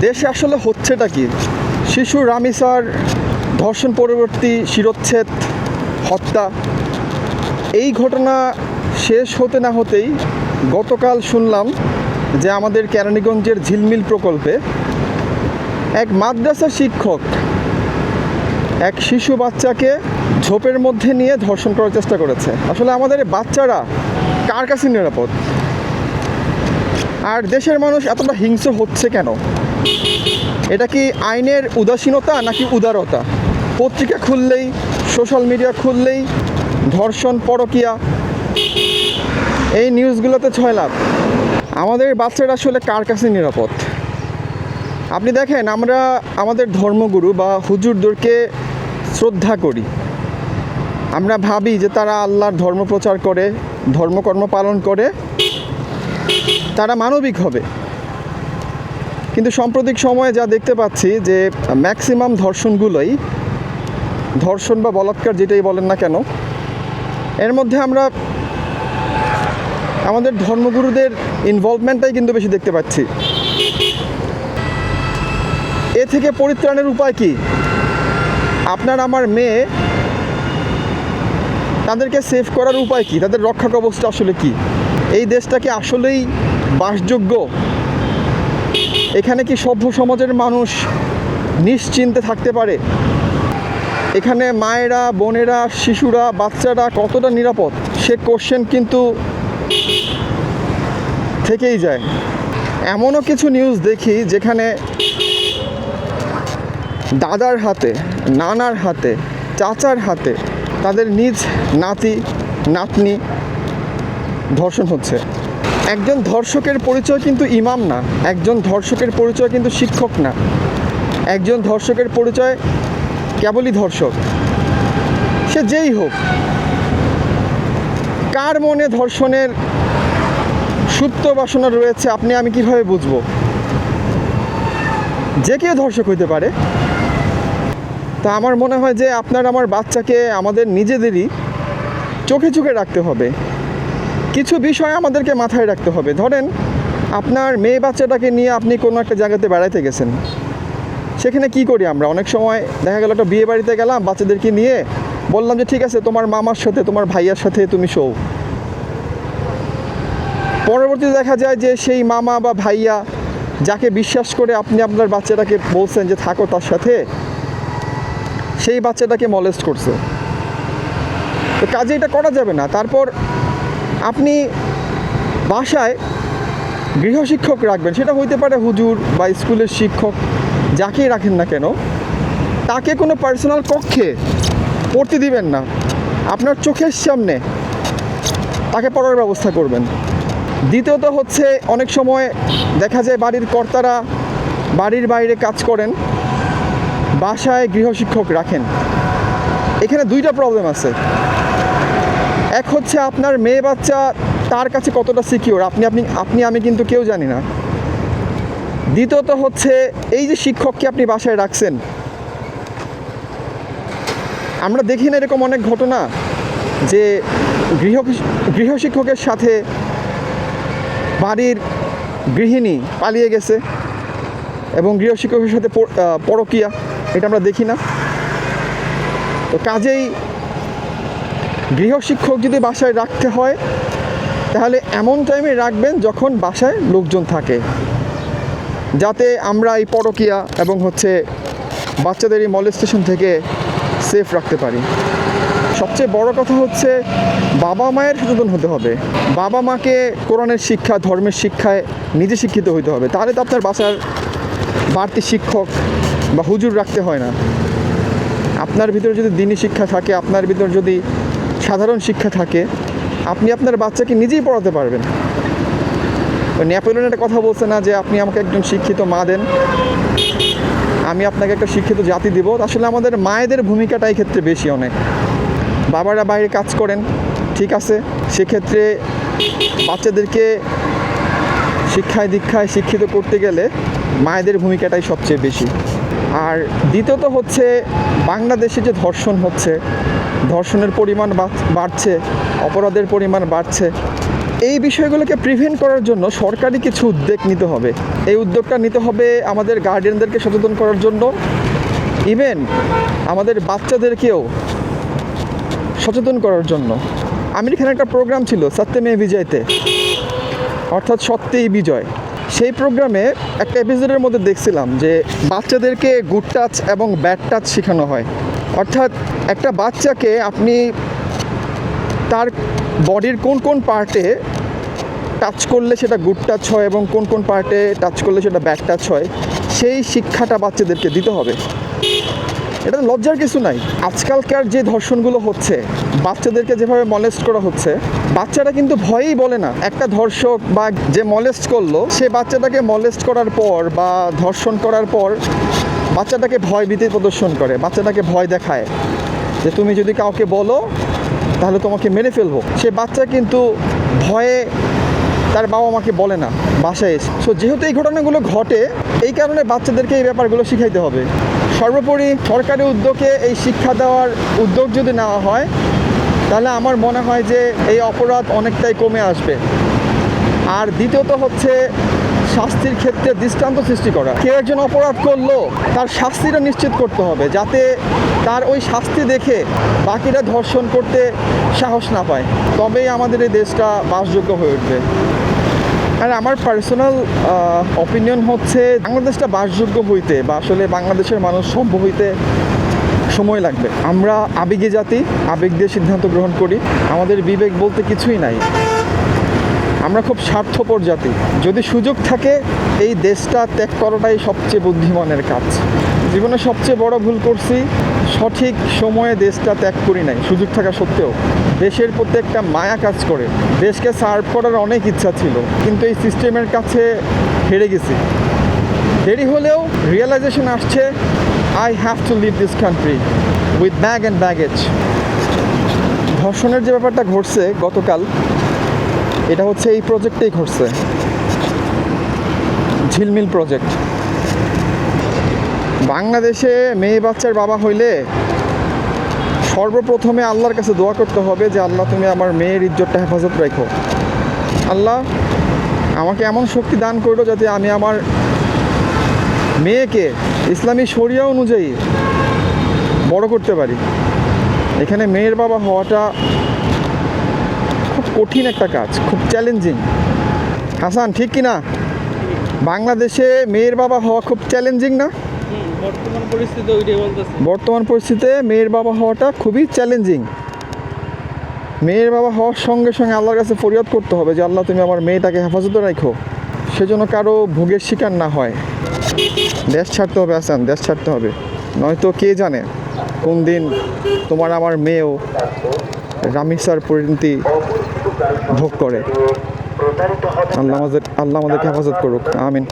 দেশে আসলে হচ্ছেটা কি? শিশু রামিসার ধর্ষণ পরবর্তী শিরোচ্ছেদ, হত্যা, এই ঘটনা শেষ হতে না হতেই গতকাল শুনলাম যে আমাদের কেরানীগঞ্জের ঝিলমিল প্রকল্পে এক মাদ্রাসা শিক্ষক এক শিশু বাচ্চাকে ঝোপের মধ্যে নিয়ে ধর্ষণ করার চেষ্টা করেছে। আসলে আমাদের বাচ্চারা কার কাছে নিরাপদ? আর দেশের মানুষ এতটা হিংস্র হচ্ছে কেন? এটা কি আইনের উদাসীনতা নাকি উদারতা? পত্রিকা খুললেই, সোশ্যাল মিডিয়া খুললেই ধর্ষণ, পরকীয়া, এই নিউজগুলোতে ছয়লাভ। আমাদের বাচ্চারা আসলে কার কাছে নিরাপদ? আপনি দেখেন, আমরা আমাদের ধর্মগুরু বা হুজুরদেরকে শ্রদ্ধা করি। আমরা ভাবি যে তারা আল্লাহর ধর্ম প্রচার করে, ধর্মকর্ম পালন করে, তারা মানবিক হবে। কিন্তু সাম্প্রতিক সময়ে যা দেখতে পাচ্ছি যে ম্যাক্সিমাম ধর্ষণগুলোই, ধর্ষণ বা বলাৎকার যেটাই বলেন না কেন, এর মধ্যে আমরা আমাদের ধর্মগুরুদের ইনভলভমেন্টটাই কিন্তু বেশি দেখতে পাচ্ছি। এ থেকে পরিত্রাণের উপায় কি? আপনার আমার মেয়ে, তাদেরকে সেভ করার উপায় কি? তাদের রক্ষা কবচটা আসলে কি? এই দেশটা কি আসলেই বাসযোগ্য? এখানে কি সভ্য সমাজের মানুষ নিশ্চিন্তে থাকতে পারে? এখানে মায়েরা, বোনেরা, শিশুরা, বাচ্চারা কতটা নিরাপদ? সে কোশ্চেন কিন্তু থেকেই যায়। এমনও কিছু নিউজ দেখি যেখানে দাদার হাতে, নানার হাতে, চাচার হাতে তাদের নিজ নাতি, নাতনি ধর্ষণ হচ্ছে। একজন ধর্ষকের পরিচয় কিন্তু ইমাম না, একজন ধর্ষকের পরিচয় কিন্তু শিক্ষক না, একজন ধর্ষকের পরিচয় কেবলই ধর্ষক। সে যেই হোক, কার মনে ধর্ষণের সুপ্ত বাসনা রয়েছে আপনি আমি কিভাবে বুঝবো? যে কেউ ধর্ষক হইতে পারে। তা আমার মনে হয় যে আপনার আমার বাচ্চাকে আমাদের নিজেদেরই চোখে চোখে রাখতে হবে। কিছু বিষয় আমাদেরকে মাথায় রাখতে হবে। ধরেন, আপনার মেয়ে বাচ্চাটাকে নিয়ে আপনি কোনো একটা জায়গাতে বেড়াইতে গেছেন, সেখানে কি করি আমরা? অনেক সময় দেখা গেল একটা বিয়ে বাড়িতে গেলাম, বাচ্চাদেরকে নিয়ে বললাম যে ঠিক আছে, তোমার মামার সাথে, তোমার ভাইয়ার সাথে তুমি শোও। পরবর্তীতে দেখা যায় যে সেই মামা বা ভাইয়া যাকে বিশ্বাস করে আপনি আপনার বাচ্চাটাকে বলছেন যে থাকো তার সাথে, সেই বাচ্চাটাকে মলেস্ট করছে। তো কাজে এটা করা যাবে না। তারপর আপনি বাসায় গৃহশিক্ষক রাখবেন, সেটা হইতে পারে হুজুর বা স্কুলের শিক্ষক, যাকেই রাখেন না কেন, তাকে কোনো পার্সোনাল কক্ষে পড়তে দিবেন না। আপনার চোখের সামনে তাকে পড়ার ব্যবস্থা করবেন। দ্বিতীয়ত হচ্ছে, অনেক সময় দেখা যায় বাড়ির কর্তারা বাড়ির বাইরে কাজ করেন, বাসায় গৃহশিক্ষক রাখেন। এখানে দুইটা প্রবলেম আছে। এক হচ্ছে আপনার মেয়ে বাচ্চা তার কাছে কতটা সিকিউর আপনি আমি কিন্তু কেউ জানি না। দ্বিতীয়ত হচ্ছে, এই যে শিক্ষককে আপনি বাসায় রাখছেন, আমরা দেখি না এরকম অনেক ঘটনা যে গৃহশিক্ষকের সাথে বাড়ির গৃহিণী পালিয়ে গেছে এবং গৃহশিক্ষকের সাথে পরকীয়া, এটা আমরা দেখি না? তো কাজেই গৃহশিক্ষক যদি বাসায় রাখতে হয়, তাহলে এমন টাইমে রাখবেন যখন বাসায় লোকজন থাকে, যাতে আমরা এই পরকীয়া এবং বাচ্চাদের এই মলেস্টেশন থেকে সেফ রাখতে পারি। সবচেয়ে বড় কথা হচ্ছে, বাবা মায়ের সচেতন হতে হবে। বাবা মাকে কোরআনের শিক্ষা, ধর্মের শিক্ষায় নিজে শিক্ষিত হতে হবে। তাহলে তো আপনার বাসার বাড়তি শিক্ষক বা হুজুর রাখতে হয় না। আপনার ভিতরে যদি দ্বীনি শিক্ষা থাকে, আপনার ভিতর যদি সাধারণ শিক্ষা থাকে, আপনি আপনার বাচ্চাকে নিজেই পড়াতে পারবেন। নেপোলিয়ন একটা কথা বলছে না যে আপনি আমাকে একজন শিক্ষিত মা দেন, আমি আপনাকে একটা শিক্ষিত জাতি দিব। আসলে আমাদের মায়েদের ভূমিকাটা এই ক্ষেত্রে বেশি অনেক। বাবারা বাইরে কাজ করেন, ঠিক আছে, সেক্ষেত্রে বাচ্চাদেরকে শিক্ষায় দীক্ষায় শিক্ষিত করতে গেলে মায়েদের ভূমিকাটাই সবচেয়ে বেশি। আর দ্বিতীয়ত হচ্ছে, বাংলাদেশে যে ধর্ষণ হচ্ছে, ধর্ষণের পরিমাণ বাড়ছে, অপরাধের পরিমাণ বাড়ছে, এই বিষয়গুলোকে প্রিভেন্ট করার জন্য সরকারি কিছু উদ্যোগ নিতে হবে। এই উদ্যোগটা নিতে হবে আমাদের গার্ডিয়ানদেরকে সচেতন করার জন্য, ইভেন আমাদের বাচ্চাদেরকেও সচেতন করার জন্য। আমেরিকান একটা প্রোগ্রাম ছিল সত্যমে বিজয়তে, অর্থাৎ সত্যেই বিজয়। সেই প্রোগ্রামে একটা এপিসোডের মধ্যে দেখছিলাম যে বাচ্চাদেরকে গুড টাচ এবং ব্যাড টাচ শেখানো হয়। অর্থাৎ একটা বাচ্চাকে আপনি তার বডির কোন কোন পার্টে টাচ করলে সেটা গুড টাচ হয় এবং কোন কোন পার্টে টাচ করলে সেটা ব্যাড টাচ হয়, সেই শিক্ষাটা বাচ্চাদেরকে দিতে হবে। এটা লজ্জার কিছু নাই। আজকালকার যে ধর্ষণগুলো হচ্ছে, বাচ্চাদেরকে যেভাবে মলেস্ট করা হচ্ছে, বাচ্চারা কিন্তু ভয়েই বলে না। একটা ধর্ষক বা যে মলেস্ট করলো, সে বাচ্চাটাকে মলেস্ট করার পর বা ধর্ষণ করার পর বাচ্চাটাকে ভয় ভীতি প্রদর্শন করে, বাচ্চাটাকে ভয় দেখায় যে তুমি যদি কাউকে বলো তাহলে তোমাকে মেরে ফেলবো। সে বাচ্চা কিন্তু ভয়ে তার বাবা মাকে বলে না বাসায় এসে। সো যেহেতু এই ঘটনাগুলো ঘটে, এই কারণে বাচ্চাদেরকে এই ব্যাপারগুলো শিখাইতে হবে। সর্বোপরি সরকারি উদ্যোগে এই শিক্ষা দেওয়ার উদ্যোগ যদি নেওয়া হয়, তাহলে আমার মনে হয় যে এই অপরাধ অনেকটাই কমে আসবে। আর দ্বিতীয়ত হচ্ছে শাস্তির ক্ষেত্রে দৃষ্টান্ত সৃষ্টি করা। কেউ একজন অপরাধ করলো, তার শাস্তিটা নিশ্চিত করতে হবে, যাতে তার ওই শাস্তি দেখে বাকিরা ধর্ষণ করতে সাহস না পায়। তবেই আমাদের এই দেশটা বাসযোগ্য হয়ে উঠবে। আর আমার পার্সোনাল অপিনিয়ন হচ্ছে, বাংলাদেশটা বাসযোগ্য হইতে বা আসলে বাংলাদেশের মানুষ সভ্য হইতে সময় লাগবে। আমরা আবেগী জাতি, আবেগ দিয়ে সিদ্ধান্ত গ্রহণ করি, আমাদের বিবেক বলতে কিছুই নাই। আমরা খুব স্বার্থপর জাতি। যদি সুযোগ থাকে, এই দেশটা ত্যাগ করাটাই সবচেয়ে বুদ্ধিমানের কাজ। জীবনে সবচেয়ে বড় ভুল করছি, সঠিক সময়ে দেশটা ত্যাগ করি নাই। সুযোগ থাকা সত্ত্বেও দেশের প্রতি একটা মায়া কাজ করে, দেশকে সার্ভ করার অনেক ইচ্ছা ছিল, কিন্তু এই সিস্টেমের কাছে হেরে গেছি। দেরি হলেও রিয়েলাইজেশন আসছে, I have to leave this country with bag and baggage. ধর্ষণের যে ব্যাপারটা ঘটছে গতকাল, এটা হচ্ছে এই প্রজেক্টেই ঘটছে, ঝিলমিল প্রজেক্ট। বাংলাদেশে মেয়ে বাচ্চার বাবা হইলে সর্বপ্রথমে আল্লাহর কাছে দোয়া করতে হবে যে আল্লাহ তুমি আমার মেয়ের ইজ্জতটা হেফাজত রাখো। আল্লাহ আমাকে এমন শক্তি দান করো যাতে আমি আমার মেয়েকে ইসলামী শরিয়া অনুযায়ী বড় করতে পারি। এখানে মেয়ের বাবা হওয়াটা খুব কঠিন একটা কাজ, খুব চ্যালেঞ্জিং। হাসান, ঠিক কি না? বাংলাদেশে মেয়ের বাবা হওয়া খুব চ্যালেঞ্জিং না? বর্তমান পরিস্থিতিতে মেয়ের বাবা হওয়াটা খুবই চ্যালেঞ্জিং। মেয়ের বাবা হওয়ার সঙ্গে সঙ্গে আল্লাহর কাছে ফরিয়াদ করতে হবে যে আল্লাহ তুমি আমার মেয়েটাকে হেফাজতে রাখো, সেজন্য কারো ভোগের শিকার না হয়। দেশ ছাড়তে হবে হাসান, দেশ ছাড়তে হবে, নয়তো কে জানে কোন দিন তোমার আমার মেয়েও রামিসার পরিণতি ভোগ করে। আল্লাহ আমাদেরকে হেফাজত করুক, আমিন।